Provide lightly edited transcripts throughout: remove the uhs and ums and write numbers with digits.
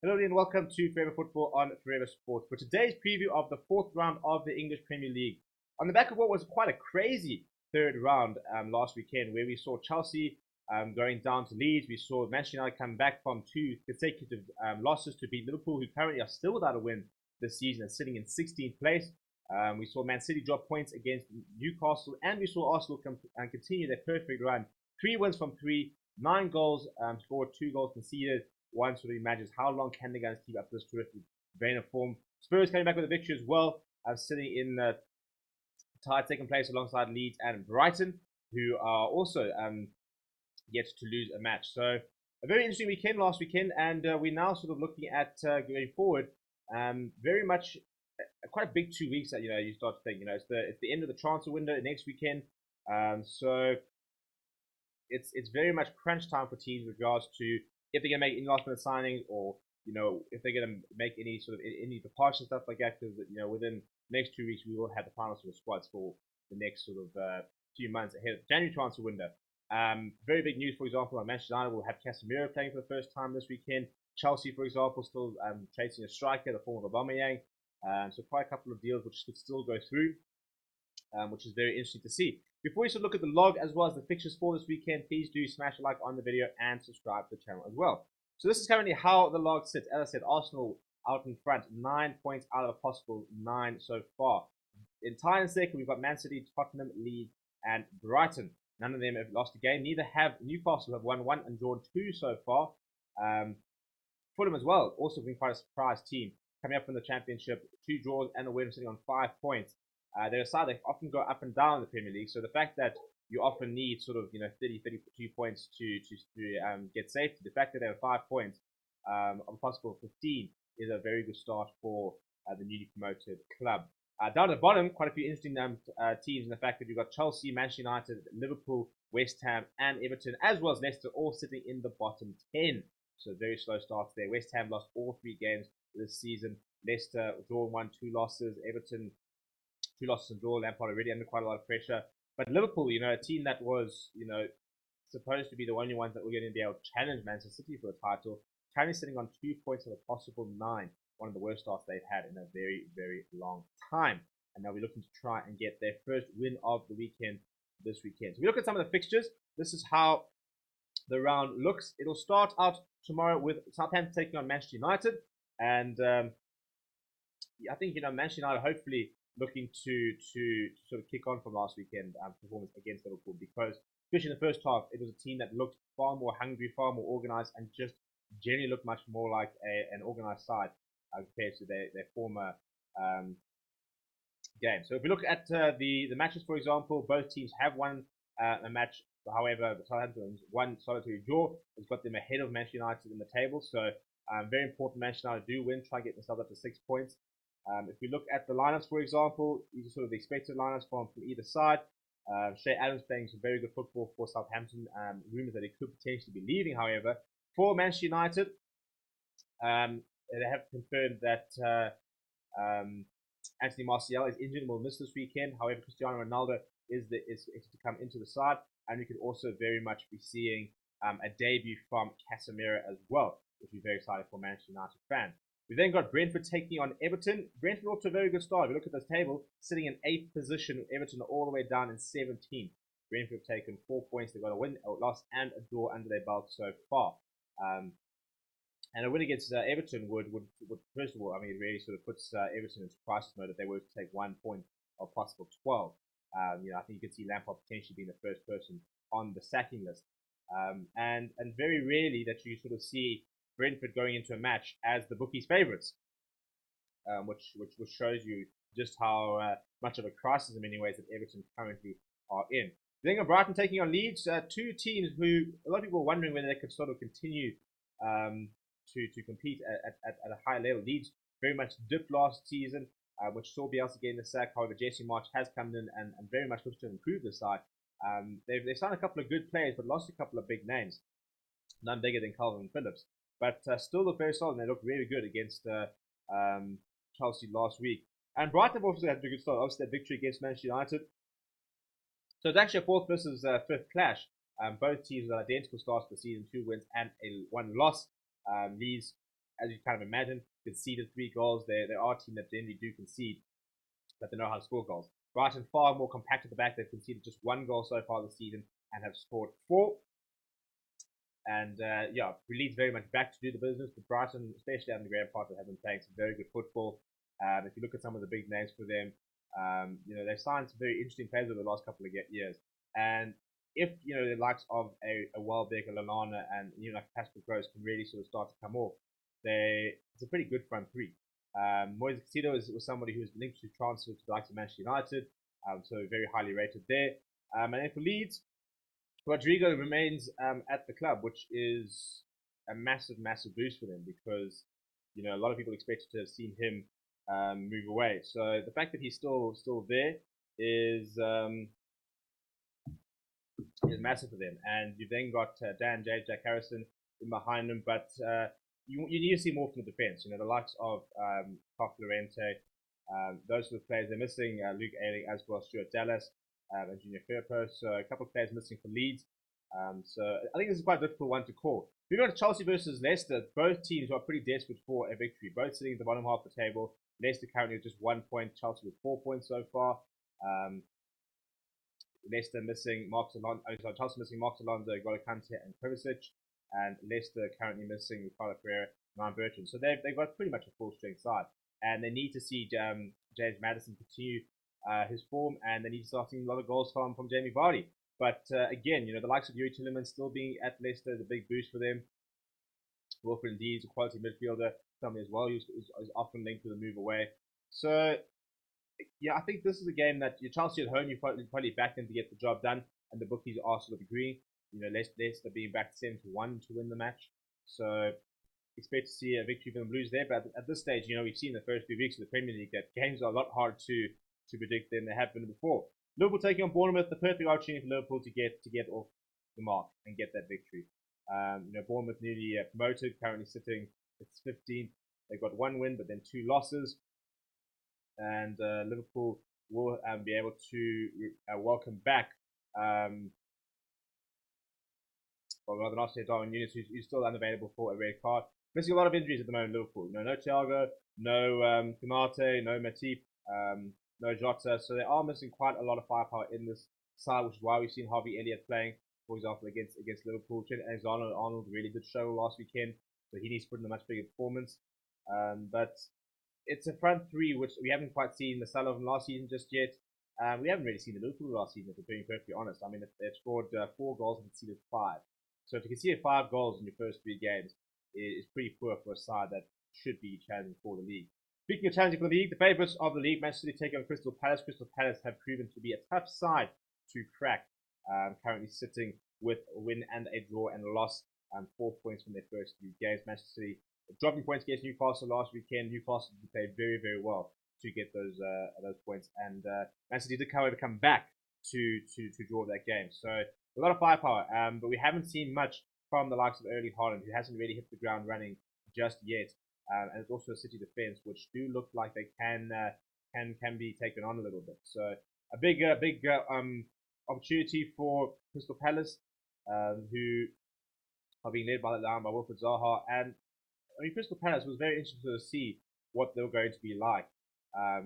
Hello and welcome to Forever Football on Forever Sports for today's preview of the fourth round of the English Premier League. On the back of what was quite a crazy third round last weekend, where we saw Chelsea going down to Leeds, we saw Manchester United come back from two consecutive losses to beat Liverpool, who currently are still without a win this season and sitting in 16th place. We saw Man City drop points against Newcastle, and we saw Arsenal continue their perfect run. 3 wins from three, 9 goals scored, 2 goals conceded. One sort of imagines how long can the guys keep up this terrific vein of form. Spurs coming back with a victory as well, sitting in tied second place alongside Leeds and Brighton, who are also yet to lose a match. So a very interesting weekend last weekend, and we're now sort of looking at going forward. Very much quite a big 2 weeks that you start to think it's the end of the transfer window next weekend. So it's very much crunch time for teams with regards to if they're gonna make any last minute signings, or if they're gonna make any sort of any departure stuff like that, because within the next 2 weeks we will have the final sort of squads for the next sort of few months ahead of the January transfer window. Very big news, for example, like Manchester United will have Casemiro playing for the first time this weekend. Chelsea, for example, still chasing a striker, the form of Aubameyang. So quite a couple of deals which could still go through, which is very interesting to see. Before you look at the log as well as the fixtures for this weekend, please do smash a like on the video and subscribe to the channel as well. So this is currently how the log sits. As I said, Arsenal out in front, 9 points out of a possible 9 so far. In tie and second, we've got Man City, Tottenham, Leeds, and Brighton. None of them have lost a game. Neither have Newcastle, have won 1 and drawn 2 so far. Fulham as well, also been quite a surprise team. Coming up from the Championship, 2 draws and a win, sitting on 5 points. They're a side that often go up and down in the Premier League, so the fact that you often need sort of 30, 32 points to get safety, the fact that they have 5 points of a possible 15 is a very good start for the newly promoted club. Down at the bottom, quite a few interesting teams in the fact that you've got Chelsea, Manchester United, Liverpool, West Ham, and Everton, as well as Leicester, all sitting in the bottom 10. So very slow starts there. West Ham lost all 3 games this season. Leicester drawn 1, 2 losses. Everton 2 losses and draw. Lampard already under quite a lot of pressure. But Liverpool, a team that was, supposed to be the only ones that were going to be able to challenge Manchester City for the title, currently sitting on 2 points of a possible 9. One of the worst starts they've had in a very, very long time. And now we're looking to try and get their first win of the weekend this weekend. So we look at some of the fixtures. This is how the round looks. It'll start out tomorrow with Southampton taking on Manchester United. And I think, Manchester United hopefully looking to sort of kick on from last weekend performance against Liverpool, because especially in the first half, it was a team that looked far more hungry, far more organized, and just generally looked much more like an organized side compared to their former game. So if we look at the matches, for example, both teams have won a match. However, the Southampton's one solitary draw has got them ahead of Manchester United in the table. So very important Manchester United do win, try and get themselves up to 6 points. If we look at the lineups, for example, these are sort of the expected lineups from either side. Shea Adams playing some very good football for Southampton. Rumours that he could potentially be leaving, however. For Manchester United, they have confirmed that Anthony Martial is injured and will miss this weekend. However, Cristiano Ronaldo is to come into the side, and we could also very much be seeing a debut from Casemiro as well, which is very exciting for Manchester United fans. We then got Brentford taking on Everton. Brentford off to a very good start. If you look at this table, sitting in 8th position. Everton are all the way down in 17th. Brentford have taken 4 points. They've got a win, a loss, and a draw under their belt so far. And a win against Everton would first of all, it really sort of puts Everton into crisis mode if they were to take 1 point of possible 12. I think you could see Lampard potentially being the first person on the sacking list. And very rarely that you sort of see Brentford going into a match as the bookies' favourites, which shows you just how much of a crisis in many ways that Everton currently are in. Then got Brighton taking on Leeds, 2 teams who a lot of people were wondering whether they could sort of continue to compete at a high level. Leeds very much dipped last season, which saw Bielsa getting the sack. However, Jesse March has come in and very much looks to improve the side. They've signed a couple of good players, but lost a couple of big names, none bigger than Calvin Phillips. But still look very solid, and they look really good against Chelsea last week. And Brighton also had a good start. Obviously, that victory against Manchester United. So it's actually a 4th versus 5th clash. Both teams are identical starts for the season, 2 wins and 1 loss. Leeds as you kind of imagine, conceded 3 goals. They are a team that generally do concede, but they know how to score goals. Brighton far more compact at the back. They've conceded just 1 goal so far this season and have scored 4. And yeah, Leeds very much back to do the business. But Brighton, especially under Graham Potter, have been playing some very good football. If you look at some of the big names for them, they've signed some very interesting players over the last couple of years. And if the likes of a Welbeck, a Lallana, and like Casper Gross can really sort of start to come off, it's a pretty good front three. Moise Caicedo was somebody who was linked to transfer to the likes of Manchester United, so very highly rated there. And then for Leeds, Rodrigo remains at the club, which is a massive, massive boost for them because a lot of people expected to have seen him move away. So the fact that he's still there is massive for them. And you've then got Dan James, Jack Harrison in behind them, but you need to see more from the defence. The likes of Kof Llorente, those sort of players. They're missing Luke Ayling as well, Stuart Dallas, and Junior Firpo. So a couple of players missing for Leeds. So I think this is quite a difficult one to call. Moving on to Chelsea versus Leicester, both teams are pretty desperate for a victory. Both sitting at the bottom half of the table. Leicester currently with just 1 point, Chelsea with 4 points so far. Leicester missing Chelsea missing Marcos Alonso, N'Golo Kante, and Kovacic, and Leicester currently missing Ricardo Pereira, Ryan Bertrand. So they've got pretty much a full strength side, and they need to see James Maddison continue his form, and they need to start seeing a lot of goals from Jamie Vardy. But again, the likes of Yuri Tielemans still being at Leicester is a big boost for them. Wilfred Ndidi is a quality midfielder, somebody as well who's often linked with a move away. So yeah, I think this is a game that Chelsea at home, you probably back them to get the job done, and the bookies are sort of agreeing. Leicester being back 7-1 to win the match. So expect to see a victory for the Blues there. But at this stage, we've seen the first few weeks of the Premier League that games are a lot harder to predict than they have been before. Liverpool taking on Bournemouth, the perfect opportunity for Liverpool to get off the mark and get that victory. Bournemouth newly promoted, currently sitting at 15th. They've got 1 win, but then 2 losses. And Liverpool will be able to welcome back, or rather not say Darwin Núñez, who's still unavailable for a red card. Missing a lot of injuries at the moment, Liverpool. No Thiago, no Konate, no Matip, no Jota. So they are missing quite a lot of firepower in this side, which is why we've seen Harvey Elliott playing, for example, against Liverpool. Trent Alexander-Arnold really did show last weekend, so he needs to put in a much bigger performance. But it's a front three which we haven't quite seen the Salah of last season just yet. We haven't really seen the Liverpool last season, if we're being perfectly honest. I mean, they've scored 4 goals and conceded 5. So to concede 5 goals in your first 3 games is pretty poor for a side that should be challenging for the league. Speaking of challenging for the league, the favourites of the league, Manchester City take on Crystal Palace. Crystal Palace have proven to be a tough side to crack. Currently sitting with a win and a draw and a loss, 4 points from their first 3 games. Manchester City dropping points against Newcastle last weekend. Newcastle played very, very well to get those points, and Man City did, however, come back to draw that game. So a lot of firepower, but we haven't seen much from the likes of Erling Haaland, who hasn't really hit the ground running just yet. And it's also a City defense, which do look like they can be taken on a little bit. So a big opportunity for Crystal Palace, who are being led by Wilfred Zaha. And I mean, Crystal Palace was very interesting to see what they were going to be like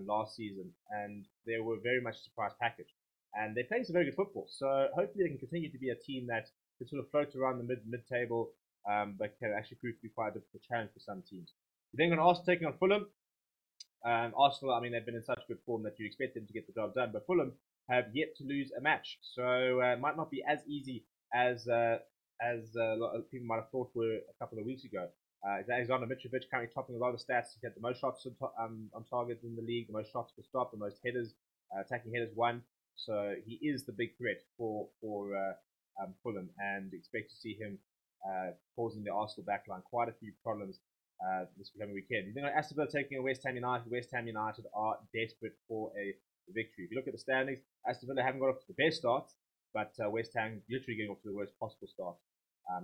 last season, and they were very much a surprise package. And they played some very good football, so hopefully they can continue to be a team that can sort of float around the mid-table, but can actually prove to be quite a difficult challenge for some teams. Then going to Arsenal taking on Fulham. Arsenal, I mean, they've been in such good form that you expect them to get the job done, but Fulham have yet to lose a match, so it might not be as easy as people might have thought were a couple of weeks ago. Alexander Mitrovic currently topping a lot of the stats. He's had the most shots on target in the league, the most shots per stop, the most headers, attacking headers won. So he is the big threat for Fulham, and expect to see him causing the Arsenal backline quite a few problems this coming weekend. You know, Aston Villa taking on West Ham United. West Ham United are desperate for a victory. If you look at the standings, Aston Villa haven't got off to the best starts, but West Ham literally getting off to the worst possible start.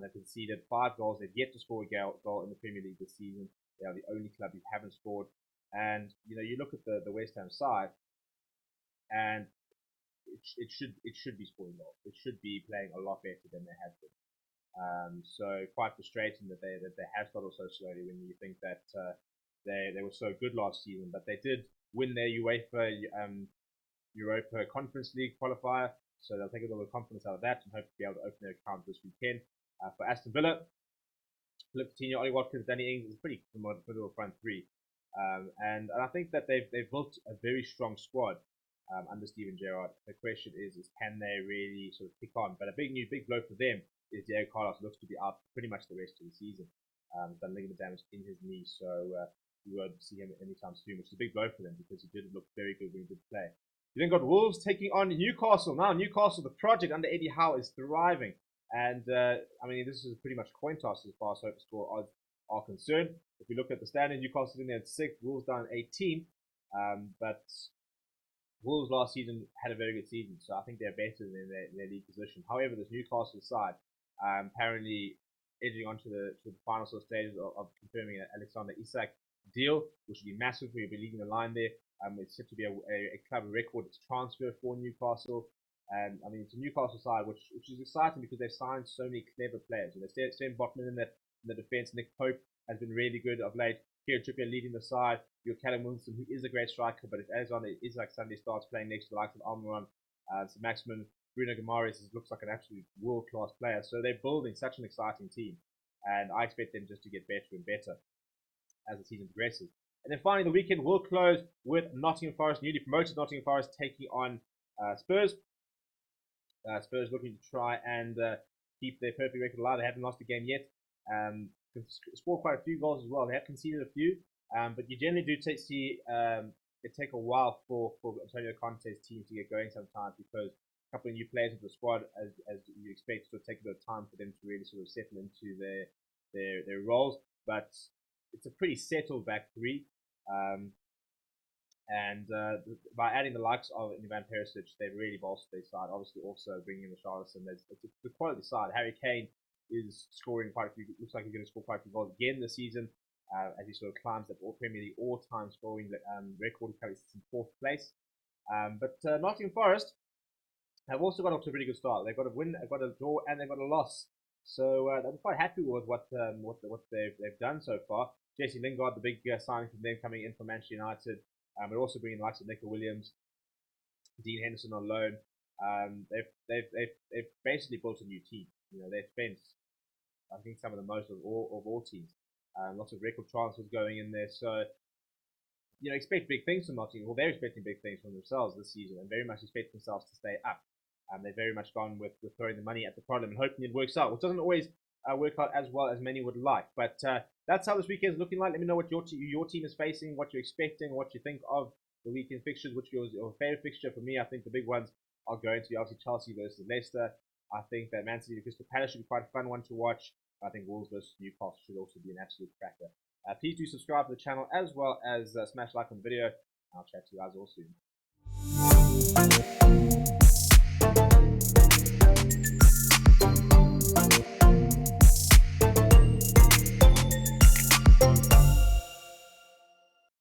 They've conceded 5 goals. They've yet to score a goal in the Premier League this season. They are the only club who haven't scored. And you look at the West Ham side, and it should be scoring goals. It should be playing a lot better than they have been. So quite frustrating that they have started so slowly when you think that they were so good last season. But they did win their Europa Conference League qualifier, so they'll take a little confidence out of that and hope to be able to open their account this weekend. For Aston Villa, Philip Coutinho, Ollie Watkins, Danny Ings is a pretty formidable front three. And I think that they've built a very strong squad under Steven Gerrard. The question is can they really sort of kick on? But a big blow for them is Diego Carlos looks to be out pretty much the rest of the season. Done ligament damage in his knee, so we won't see him anytime soon, which is a big blow for them because he did look very good when he did play. You then got Wolves taking on Newcastle. Now Newcastle, the project under Eddie Howe, is thriving. And I mean, this is pretty much coin toss as far as Sofa score odds are concerned. If we look at the standing, Newcastle sitting there at 6th, Wolves down 18. But Wolves last season had a very good season, so I think they're better than their league position. However, this Newcastle side apparently edging onto the final sort of stages of confirming an Alexander Isak deal, which would be massive. We'll be leading the line there. It's set to be a club record transfer for Newcastle. And I mean, it's a Newcastle side, which is exciting because they've signed so many clever players. And they're Sven Botman in the defense. Nick Pope has been really good of late. Kieran Trippier leading the side. Your Callum Wilson, who is a great striker, but if Alexander Isak Sunday starts playing next to the likes of Almiron, so Maximin, Bruno Guimaraes looks like an absolute world-class player. So they're building such an exciting team. And I expect them just to get better and better as the season progresses. And then finally, the weekend will close with Nottingham Forest, newly promoted Nottingham Forest, taking on Spurs. Spurs looking to try and keep their perfect record alive. They haven't lost a game yet. Scored quite a few goals as well. They have conceded a few, but you generally do see it take a while for Antonio Conte's team to get going sometimes because a couple of new players into the squad, as you expect, to take a bit of time for them to really sort of settle into their roles. But it's a pretty settled back three. And by adding the likes of Ivan Perisic, they've really bolstered their side. Obviously, also bringing in the Richarlison. It's a quality side. Harry Kane is scoring quite a few. Looks like he's going to score quite a few goals again this season, as he sort of climbs that Premier League all-time scoring record. He carries in 4th place. But Nottingham Forest have also got off to a pretty good start. They've got a win, they've got a draw, and they've got a loss. So I'm quite happy with what they've done so far. Jesse Lingard, the big signing from them coming in from Manchester United. But also bringing the likes of Nico Williams, Dean Henderson on loan. They've basically built a new team. You know, they've spent, I think, some of the most of all teams. Lots of record transfers going in there. So, you know, expect big things from Nottingham. Well, they're expecting big things from themselves this season and very much expect themselves to stay up. They've very much gone with throwing the money at the problem and hoping it works out, which doesn't always work out as well as many would like. But that's how this weekend is looking like. Let me know what your team is facing, what you're expecting, what you think of the weekend fixtures, which was your favorite fixture. For me, I think the big ones are going to be obviously Chelsea versus Leicester. I think that Man City versus Crystal Palace should be quite a fun one to watch. I think Wolves versus Newcastle should also be an absolute cracker. Please do subscribe to the channel as well as smash like on the video. I'll chat to you guys all soon.